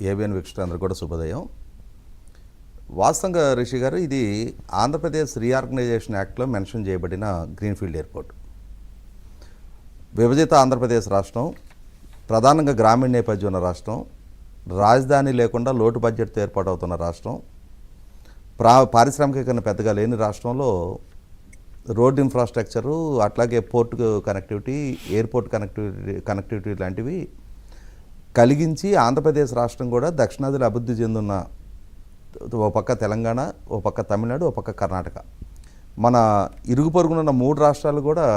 ABN వీక్షకులందరూ కూడా శుభోదయం. వాస్తవంగా రిషి గారు, ఇది ఆంధ్రప్రదేశ్ రీఆర్గనైజేషన్ యాక్ట్లో మెన్షన్ చేయబడిన గ్రీన్ఫీల్డ్ ఎయిర్పోర్ట్. విభజిత ఆంధ్రప్రదేశ్ రాష్ట్రం, ప్రధానంగా గ్రామీణ నేపథ్యం ఉన్న రాష్ట్రం, రాజధాని లేకుండా లోటు బడ్జెట్తో ఏర్పాటవుతున్న రాష్ట్రం, పారిశ్రామికీకరణ పెద్దగా లేని రాష్ట్రంలో రోడ్ ఇన్ఫ్రాస్ట్రక్చరు, అట్లాగే పోర్ట్ కనెక్టివిటీ, ఎయిర్పోర్ట్ కనెక్టివిటీ లాంటివి కలిగించి ఆంధ్రప్రదేశ్ రాష్ట్రం కూడా దక్షిణాదిలో అభివృద్ధి చెందున్న ఓ పక్క తెలంగాణ, ఓ పక్క తమిళనాడు, ఓ పక్క కర్ణాటక, మన ఇరుగు పొరుగునున్న 3 రాష్ట్రాలు కూడా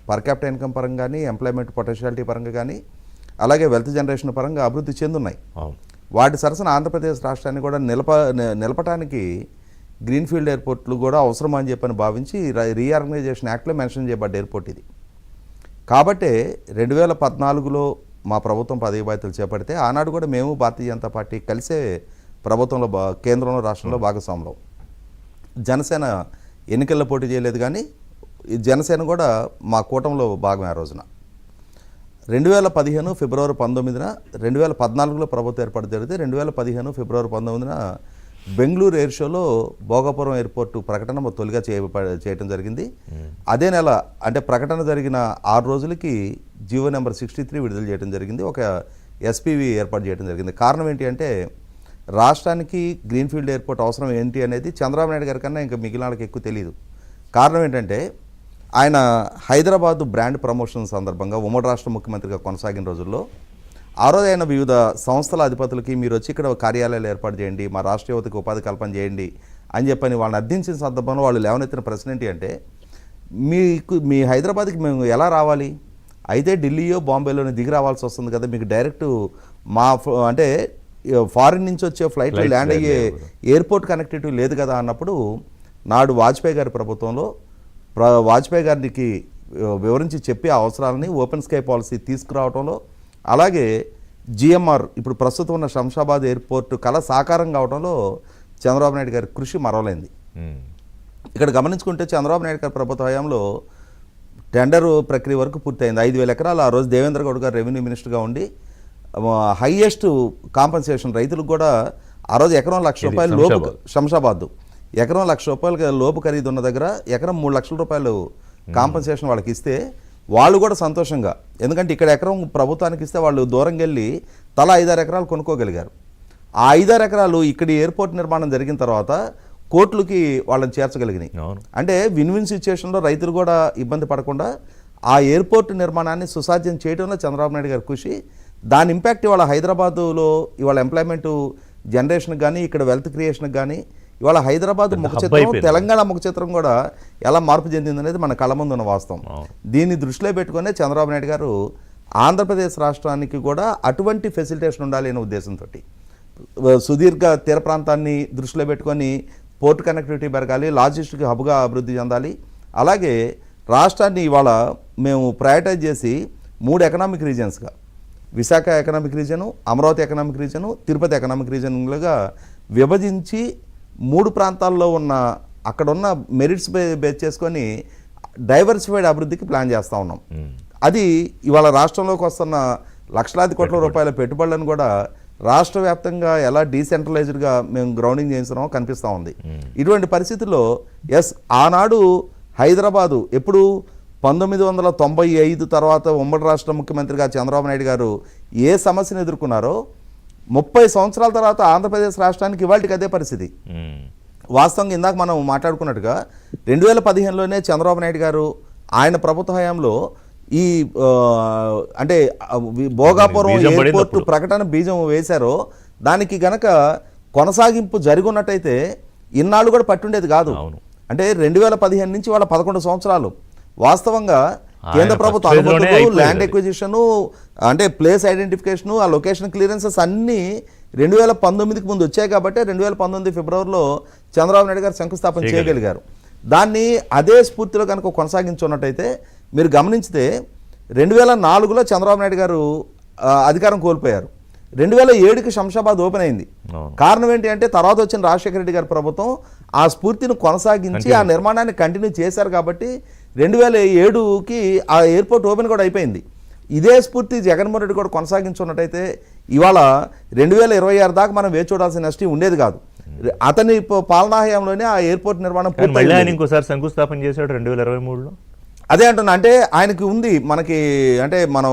పర్ క్యాపిటల్ ఇన్కమ్ పరంగా కానీ, ఎంప్లాయ్మెంట్ పొటెన్షియాలిటీ పరంగా కానీ, అలాగే వెల్త్ జనరేషన్ పరంగా అభివృద్ధి చెందున్నాయి. వాటి సరసన ఆంధ్రప్రదేశ్ రాష్ట్రాన్ని కూడా నిలపటానికి గ్రీన్ఫీల్డ్ ఎయిర్పోర్ట్లు కూడా అవసరమా అని చెప్పని భావించి రీఆర్గనైజేషన్ యాక్ట్లో మెన్షన్ చేయబడ్డ ఎయిర్పోర్ట్ ఇది. కాబట్టే 2014లో మా ప్రభుత్వం పదవి బాధ్యతలు చేపడితే ఆనాడు కూడా మేము భారతీయ జనతా పార్టీ కలిసే ప్రభుత్వంలో కేంద్రంలో రాష్ట్రంలో భాగస్వాములం. జనసేన ఎన్నికల్లో పోటీ చేయలేదు, కానీ జనసేన కూడా మా కూటమిలో భాగమే. ఆ రోజున 2015 ఫిబ్రవరి 19న 2014లో ప్రభుత్వం ఏర్పాటు జరిగితే 2015 ఫిబ్రవరి 19న బెంగళూరు ఎయిర్ షోలో భోగాపురం ఎయిర్పోర్టు ప్రకటన తొలిగా చేయడం జరిగింది. అదే నెల అంటే ప్రకటన జరిగిన 6 రోజులకి జీవో నెంబర్ 63 విడుదల చేయడం జరిగింది. ఒక ఎస్పీవీ ఏర్పాటు చేయడం జరిగింది. కారణం ఏంటి అంటే, రాష్ట్రానికి గ్రీన్ఫీల్డ్ ఎయిర్పోర్ట్ అవసరం ఏంటి అనేది చంద్రబాబు నాయుడు గారి కన్నా ఇంకా మిగిలిన వాళ్ళకి ఎక్కువ తెలియదు. కారణం ఏంటంటే, ఆయన హైదరాబాద్ బ్రాండ్ ప్రమోషన్ సందర్భంగా ఉమ్మడి రాష్ట్ర ముఖ్యమంత్రిగా కొనసాగిన రోజుల్లో ఆ రోజు ఆయన వివిధ సంస్థల అధిపతులకి మీరు వచ్చి ఇక్కడ కార్యాలయాలు ఏర్పాటు చేయండి, మా రాష్ట్ర యువతకు ఉపాధి కల్పన చేయండి అని చెప్పని వాళ్ళని అర్థించిన సందర్భంలో వాళ్ళు లేవనెత్తిన ప్రశ్న ఏంటి అంటే, మీ హైదరాబాద్కి మేము ఎలా రావాలి? అయితే ఢిల్లీయో బాంబేలోనే దిగి రావాల్సి వస్తుంది కదా, మీకు డైరెక్ట్ మా అంటే ఫారిన్ నుంచి వచ్చే ఫ్లైట్లో ల్యాండ్ అయ్యే ఎయిర్పోర్ట్ కనెక్టివిటీ లేదు కదా అన్నప్పుడు, నాడు వాజ్పేయి గారి ప్రభుత్వంలో వాజ్పేయి గారికి వివరించి చెప్పి ఆ అవసరాలని ఓపెన్ స్కై పాలసీ తీసుకురావడంలో, అలాగే జిఎంఆర్ ఇప్పుడు ప్రస్తుతం ఉన్న శంషాబాద్ ఎయిర్పోర్ట్ కళ సాకారం కావడంలో చంద్రబాబు నాయుడు గారి కృషి మరవలేంది. ఇక్కడ గమనించుకుంటే చంద్రబాబు నాయుడు గారి ప్రభుత్వ హయాంలో టెండర్ ప్రక్రియ వరకు పూర్తయింది. 5,000 ఎకరాలు ఆ రోజు దేవేంద్ర గౌడ్ గారు రెవెన్యూ మినిస్టర్గా ఉండి హైయెస్ట్ కాంపన్సేషన్ రైతులకు కూడా ఆ రోజు ఎకరం ₹1,00,000 లోపు, శంషాబాద్ ఎకరం ₹1,00,000 లోపు ఖరీదు ఉన్న దగ్గర ఎకరం ₹3,00,000 కాంపన్సేషన్ వాళ్ళకి ఇస్తే వాళ్ళు కూడా సంతోషంగా, ఎందుకంటే ఇక్కడ ఎకరం ప్రభుత్వానికి ఇస్తే వాళ్ళు దూరంగా వెళ్ళి తలా 5-6 ఎకరాలు కొనుక్కోగలిగారు. ఆ 5-6 ఎకరాలు ఇక్కడ ఎయిర్పోర్ట్ నిర్మాణం జరిగిన తర్వాత కోట్లకి వాళ్ళని చేర్చగలిగినాయి. అంటే విన్ విన్ సిచ్యువేషన్లో రైతులు కూడా ఇబ్బంది పడకుండా ఆ ఎయిర్పోర్ట్ నిర్మాణాన్ని సుసాధ్యం చేయడంలో చంద్రబాబు నాయుడు గారి కృషి, దాని ఇంపాక్ట్ ఇవాళ హైదరాబాదులో ఇవాళ ఎంప్లాయ్మెంట్ జనరేషన్కి కానీ, ఇక్కడ వెల్త్ క్రియేషన్కి కానీ, ఇవాళ హైదరాబాద్ ముఖ చిత్రం, తెలంగాణ ముఖ చిత్రం కూడా ఎలా మార్పు చెందింది అనేది మన కళ్ళ ముందు ఉన్న వాస్తవం. దీన్ని దృష్టిలో పెట్టుకునే చంద్రబాబు నాయుడు గారు ఆంధ్రప్రదేశ్ రాష్ట్రానికి కూడా అటువంటి ఫెసిలిటేషన్ ఉండాలి అనే ఉద్దేశంతో సుదీర్ఘ తీర ప్రాంతాన్ని దృష్టిలో పెట్టుకొని పోర్ట్ కనెక్టివిటీ పెరగాలి, లాజిస్టిక్ హబ్గా అభివృద్ధి చెందాలి. అలాగే రాష్ట్రాన్ని ఇవాళ మేము ప్రయారిటైజ్ చేసి 3 ఎకనామిక్ రీజన్స్గా, Visakha economic region, Amaravati economic region, Tirupati economic రీజన్లుగా విభజించి 3 ప్రాంతాల్లో ఉన్న అక్కడున్న మెరిట్స్ బేస్ చేసుకొని డైవర్సిఫైడ్ అభివృద్ధికి ప్లాన్ చేస్తూ ఉన్నాం. అది ఇవాళ రాష్ట్రంలోకి వస్తున్న లక్షలాది కోట్ల రూపాయల పెట్టుబడులను కూడా రాష్ట్ర వ్యాప్తంగా ఎలా డీసెంట్రలైజ్డ్గా మేము గ్రౌండింగ్ చేస్తున్నామో కనిపిస్తూ ఉంది. ఇటువంటి పరిస్థితుల్లో ఆనాడు హైదరాబాదు ఎప్పుడు 1995 తర్వాత ఉమ్మడి రాష్ట్ర ముఖ్యమంత్రిగా చంద్రబాబు నాయుడు గారు ఏ సమస్యను ఎదుర్కొన్నారో 30 సంవత్సరాల తర్వాత ఆంధ్రప్రదేశ్ రాష్ట్రానికి ఇవాళకి అదే పరిస్థితి. వాస్తవంగా ఇందాక మనం మాట్లాడుకున్నట్టుగా 2015లోనే చంద్రబాబు నాయుడు గారు ఆయన ప్రభుత్వ హయాంలో ఈ అంటే భోగాపురం ఎయిర్పోర్ట్ ప్రకటన బీజం వేశారో, దానికి గనక కొనసాగింపు జరిగి ఉన్నట్టయితే ఇన్నాళ్ళు కూడా పట్టుండేది కాదు. అంటే 2015 నుంచి వాళ్ళ 11 సంవత్సరాలు వాస్తవంగా కేంద్ర ప్రభుత్వ అనుమతులు, ల్యాండ్ ఎక్విజిషను, అంటే ప్లేస్ ఐడెంటిఫికేషను, ఆ లొకేషన్ క్లియరెన్సెస్ అన్నీ 2019కి ముందు వచ్చాయి. కాబట్టి 2019 ఫిబ్రవరిలో చంద్రబాబు నాయుడు గారు శంకుస్థాపన చేయగలిగారు. దాన్ని అదే స్ఫూర్తిలో కనుక కొనసాగించున్నట్టయితే మీరు గమనించితే 2004లో చంద్రబాబు నాయుడు గారు అధికారం కోల్పోయారు. 2007కి శంషాబాద్ ఓపెన్ అయింది. కారణం ఏంటి అంటే, తర్వాత వచ్చిన రాజశేఖర రెడ్డి గారి ప్రభుత్వం ఆ స్ఫూర్తిని కొనసాగించి ఆ నిర్మాణాన్ని కంటిన్యూ చేశారు. కాబట్టి 2007కి ఆ ఎయిర్పోర్ట్ ఓపెన్ కూడా అయిపోయింది. ఇదే స్ఫూర్తి జగన్మోహన్ రెడ్డి కూడా కొనసాగించున్నట్టయితే ఇవాళ 2026 దాకా మనం వేచి చూడాల్సిన నష్టం ఉండేది కాదు. అతని పాలనా హయాంలోనే ఆ ఎయిర్పోర్ట్ నిర్మాణం మళ్ళీ ఆయన ఇంకోసారి శంకుస్థాపన చేశాడు 2023లో. అదే అంటున్నా, అంటే ఆయనకి ఉంది మనకి, అంటే మనం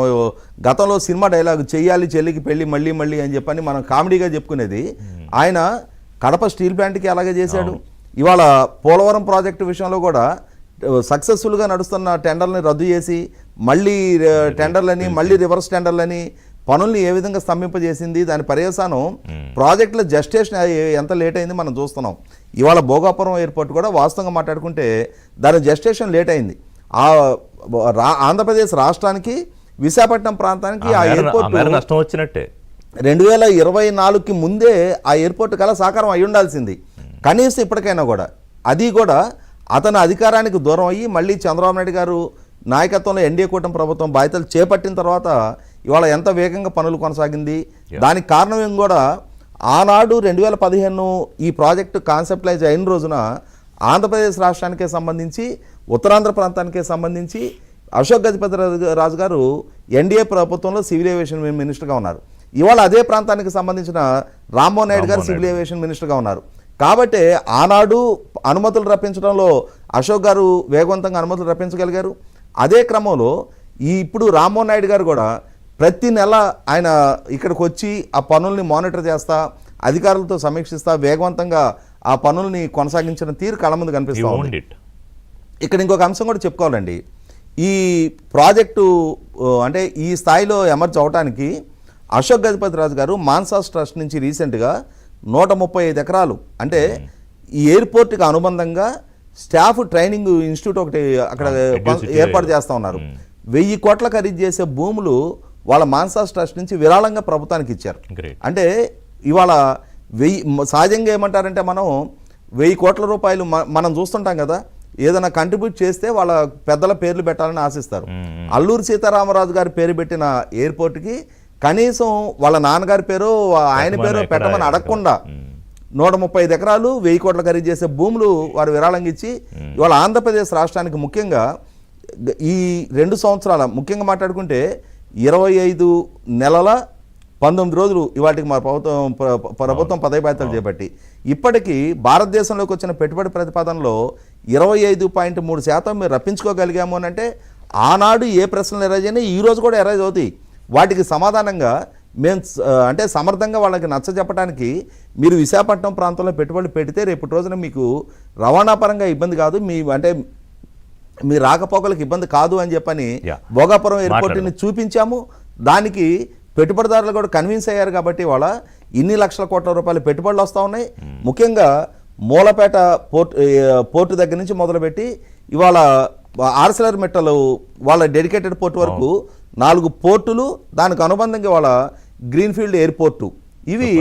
గతంలో సినిమా డైలాగ్ చెయ్యాలి చెల్లికి పెళ్ళి మళ్ళీ మళ్ళీ అని చెప్పని మనం కామెడీగా చెప్పుకునేది. ఆయన కడప స్టీల్ ప్లాంట్కి అలాగే చేశాడు. ఇవాళ పోలవరం ప్రాజెక్టు విషయంలో కూడా సక్సెస్ఫుల్గా నడుస్తున్న టెండర్ని రద్దు చేసి మళ్ళీ టెండర్లని మళ్ళీ రివర్స్ టెండర్లని పనుల్ని ఏ విధంగా స్తంభింపజేసింది. దాని పర్యవసానం ప్రాజెక్టుల జస్టేషన్ ఎంత లేట్ అయింది మనం చూస్తున్నాం. ఇవాళ భోగాపురం ఎయిర్పోర్ట్ కూడా వాస్తవంగా మాట్లాడుకుంటే దాని జస్టేషన్ లేట్ అయింది. ఆంధ్రప్రదేశ్ రాష్ట్రానికి విశాఖపట్నం ప్రాంతానికి ఆ ఎయిర్పోర్ట్ నష్టం వచ్చినట్టే. 2024కి ముందే ఆ ఎయిర్పోర్ట్ కల సాకారం అయి ఉండాల్సింది. కనీసం ఇప్పటికైనా కూడా అది కూడా అతను అధికారానికి దూరం అయ్యి మళ్ళీ చంద్రబాబు నాయుడు గారు నాయకత్వంలో ఎన్డీఏ కూటమి ప్రభుత్వం బాధ్యతలు చేపట్టిన తర్వాత ఇవాళ ఎంత వేగంగా పనులు కొనసాగింది. దానికి కారణం కూడా ఆనాడు 2015 ఈ ప్రాజెక్టు కాన్సెప్టలైజ్ అయిన రోజున ఆంధ్రప్రదేశ్ రాష్ట్రానికే సంబంధించి ఉత్తరాంధ్ర ప్రాంతానికే సంబంధించి అశోక్ గజపతి రాజు గారు ఎన్డీఏ ప్రభుత్వంలో సివిల్ ఏవియేషన్ మినిస్టర్గా ఉన్నారు. ఇవాళ అదే ప్రాంతానికి సంబంధించిన రామ్మోహన్ నాయుడు గారు సివిల్ ఏవియేషన్ మినిస్టర్గా ఉన్నారు. కాబట్టి ఆనాడు అనుమతులు రప్పించడంలో అశోక్ గారు వేగవంతంగా అనుమతులు రప్పించగలిగారు. అదే క్రమంలో ఇప్పుడు రామ్మోహన్ నాయుడు గారు కూడా ప్రతి నెల ఆయన ఇక్కడికి వచ్చి ఆ పనుల్ని మానిటర్ చేస్తా, అధికారులతో సమీక్షిస్తా వేగవంతంగా ఆ పనుల్ని కొనసాగించిన తీరు కళ్ళ ముందు కనిపిస్తూ ఉంది. ఇక్కడ ఇంకొక అంశం కూడా చెప్పుకోవాలండి. ఈ ప్రాజెక్టు అంటే ఈ స్థాయిలో ఎమర్జ్ అవడానికి అశోక్ గజపతి రాజు గారు మాన్సాస్ ట్రస్ట్ నుంచి రీసెంట్గా 135 ఎకరాలు అంటే ఈ ఎయిర్పోర్ట్కి అనుబంధంగా స్టాఫ్ ట్రైనింగ్ ఇన్స్టిట్యూట్ ఒకటి అక్కడ ఏర్పాటు చేస్తూ ఉన్నారు. 1000 కోట్ల ఖరీదు చేసే భూములు వాళ్ళ మాన్సాస్ ట్రస్ట్ నుంచి విరాళంగా ప్రభుత్వానికి ఇచ్చారు. అంటే ఇవాళ సహజంగా ఏమంటారంటే మనం 1000 కోట్ల రూపాయలు మనం చూస్తుంటాం కదా, ఏదైనా కంట్రిబ్యూట్ చేస్తే వాళ్ళ పెద్దల పేర్లు పెట్టాలని ఆశిస్తారు. అల్లూరి సీతారామరాజు గారి పేరు పెట్టిన ఎయిర్పోర్ట్కి కనీసం వాళ్ళ నాన్నగారి పేరు ఆయన పేరు పెట్టమని అడగకుండా 135 ఎకరాలు 1000 కోట్ల ఖరీదు చేసే భూములు వారు విరాళంగా ఇచ్చి ఇవాళ ఆంధ్రప్రదేశ్ రాష్ట్రానికి ముఖ్యంగా ఈ 2 సంవత్సరాల ముఖ్యంగా మాట్లాడుకుంటే 25 నెలల 19 రోజులు ఇవాటికి మా ప్రభుత్వం పదవి బాధ్యతలు చేపట్టి ఇప్పటికీ భారతదేశంలోకి వచ్చిన పెట్టుబడి ప్రతిపాదనలో 25.3% మీరు రప్పించుకోగలిగాము అని అంటే ఆనాడు ఏ ప్రశ్నలు ఎరైజ్ అయినా ఈ రోజు కూడా ఎరైజ్ అవుతాయి. వాటికి సమాధానంగా మేము అంటే సమర్థంగా వాళ్ళకి నచ్చ చెప్పడానికి మీరు విశాఖపట్నం ప్రాంతంలో పెట్టుబడులు పెడితే రేపటి రోజున మీకు రవాణా పరంగా ఇబ్బంది కాదు, మీ రాకపోకలకు ఇబ్బంది కాదు అని చెప్పని భోగాపురం ఎయిర్పోర్ట్ని చూపించాము. దానికి పెట్టుబడిదారులు కూడా కన్విన్స్ అయ్యారు. కాబట్టి వాళ్ళ ఇన్ని లక్షల కోట్ల రూపాయలు పెట్టుబడులు వస్తూ ఉన్నాయి. ముఖ్యంగా మూలపేట పోర్టు దగ్గర నుంచి మొదలుపెట్టి ఇవాళ ఆర్సిలర్ మెట్టలు వాళ్ళ డెడికేటెడ్ పోర్టు వరకు 4 పోర్టులు, దానికి అనుబంధంగా వాళ్ళ గ్రీన్ఫీల్డ్ ఎయిర్పోర్టు, ఇవి